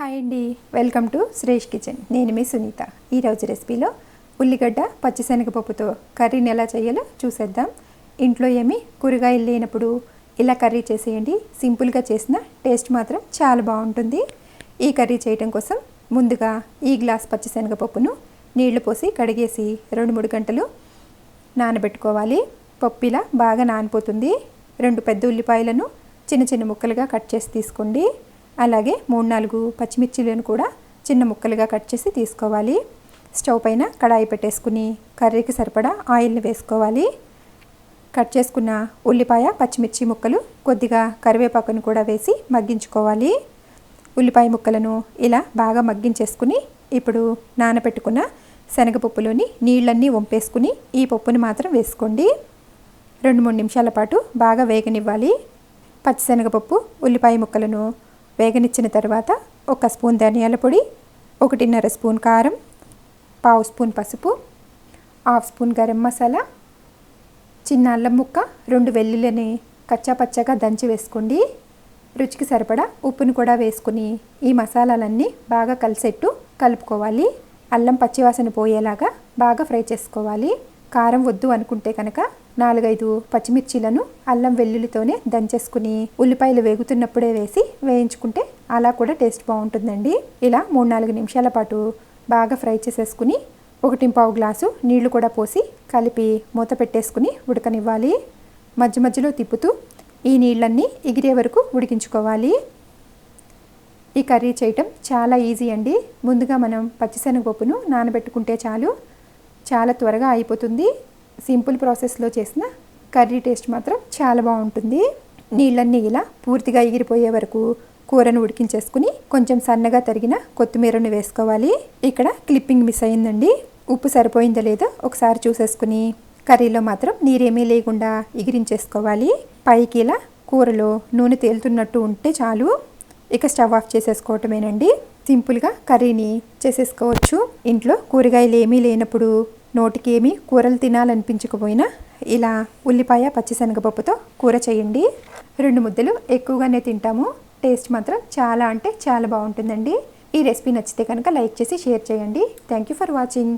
Hi అండి, welcome to Shresh kitchen. నేను మీ సునీత. ఈరోజు రెసిపీలో ఉల్లిగడ్డ పచ్చిశనగపప్పుతో కర్రీని ఎలా చేయాలో చూసేద్దాం. ఇంట్లో ఏమి కూరగాయలు లేనప్పుడు ఇలా కర్రీ చేసేయండి. సింపుల్గా చేసిన టేస్ట్ మాత్రం చాలా బాగుంటుంది. ఈ కర్రీ చేయడం కోసం ముందుగా ఈ గ్లాస్ పచ్చిశనగపప్పును నీళ్లు పోసి కడిగేసి 2-3 గంటలు నానబెట్టుకోవాలి. పప్పు ఇలా బాగా నానిపోతుంది. 2 పెద్ద ఉల్లిపాయలను చిన్న చిన్న ముక్కలుగా కట్ చేసి తీసుకోండి. అలాగే 3-4 పచ్చిమిర్చిలను కూడా చిన్న ముక్కలుగా కట్ చేసి తీసుకోవాలి. స్టవ్ పైన కడాయి పెట్టేసుకుని కర్రీకి సరిపడా ఆయిల్ని వేసుకోవాలి. కట్ చేసుకున్న ఉల్లిపాయ పచ్చిమిర్చి ముక్కలు కొద్దిగా కరివేపాకును కూడా వేసి మగ్గించుకోవాలి. ఉల్లిపాయ ముక్కలను ఇలా బాగా మగ్గించేసుకుని ఇప్పుడు నానబెట్టుకున్న శనగపప్పులోని నీళ్ళన్నీ వంపేసుకుని ఈ పప్పుని మాత్రం వేసుకోండి. 2-3 నిమిషాల పాటు బాగా వేగనివ్వాలి. పచ్చిశనగపప్పు ఉల్లిపాయ ముక్కలను వేగనిచ్చిన తర్వాత 1 స్పూన్ ధనియాల పొడి, 1.5 స్పూన్ కారం, 1/2 స్పూన్ పసుపు, 1/2 స్పూన్ గరం మసాలా, చిన్న అల్లం ముక్క, 2 వెల్లుల్లిని కచ్చాపచ్చగా దంచి వేసుకోండి. రుచికి సరిపడా ఉప్పును కూడా వేసుకుని ఈ మసాలాలన్నీ బాగా కలిసేట్టు కలుపుకోవాలి. అల్లం పచ్చివాసన పోయేలాగా బాగా ఫ్రై చేసుకోవాలి. కారం వద్దు అనుకుంటే కనుక 4-5 పచ్చిమిర్చీలను అల్లం వెల్లుల్లితోనే దంచేసుకుని ఉల్లిపాయలు వేగుతున్నప్పుడే వేసి వేయించుకుంటే అలా కూడా టేస్ట్ బాగుంటుందండి. ఇలా 3-4 నిమిషాల పాటు బాగా ఫ్రై చేసేసుకుని 1.25 గ్లాసు నీళ్లు కూడా పోసి కలిపి మూత పెట్టేసుకుని ఉడకనివ్వాలి. మధ్య మధ్యలో తిప్పుతూ ఈ నీళ్ళన్నీ ఎగిరే వరకు ఉడికించుకోవాలి. ఈ కర్రీ చేయటం చాలా ఈజీ అండి. ముందుగా మనం పచ్చిశనగపప్పును నానబెట్టుకుంటే చాలు, చాలా త్వరగా అయిపోతుంది. సింపుల్ ప్రాసెస్లో చేసిన కర్రీ టేస్ట్ మాత్రం చాలా బాగుంటుంది. నీళ్ళన్నీ ఇలా పూర్తిగా ఎగిరిపోయే వరకు కూరను ఉడికించేసుకుని కొంచెం సన్నగా తరిగిన కొత్తిమీరను వేసుకోవాలి. ఇక్కడ క్లిప్పింగ్ మిస్ అయిందండి. ఉప్పు సరిపోయిందో లేదో ఒకసారి చూసేసుకుని కర్రీలో మాత్రం నీరేమీ లేకుండా ఎగిరించేసుకోవాలి. పైకి ఇలా కూరలో నూనె తేలుతున్నట్టు ఉంటే చాలు. ఇక స్టవ్ ఆఫ్ చేసేసుకోవటమేనండి. సింపుల్గా కర్రీని చేసేసుకోవచ్చు. ఇంట్లో కూరగాయలు ఏమీ లేనప్పుడు, నోటికి ఏమీ కూరలు తినాలనిపించకపోయినా ఇలా ఉల్లిపాయ పచ్చిశనగపప్పుతో కూర చేయండి. 2 ముద్దలు ఎక్కువగానే తింటాము. టేస్ట్ మాత్రం చాలా అంటే చాలా బాగుంటుందండి. ఈ రెసిపీ నచ్చితే కనుక లైక్ చేసి షేర్ చేయండి. Thank you for watching.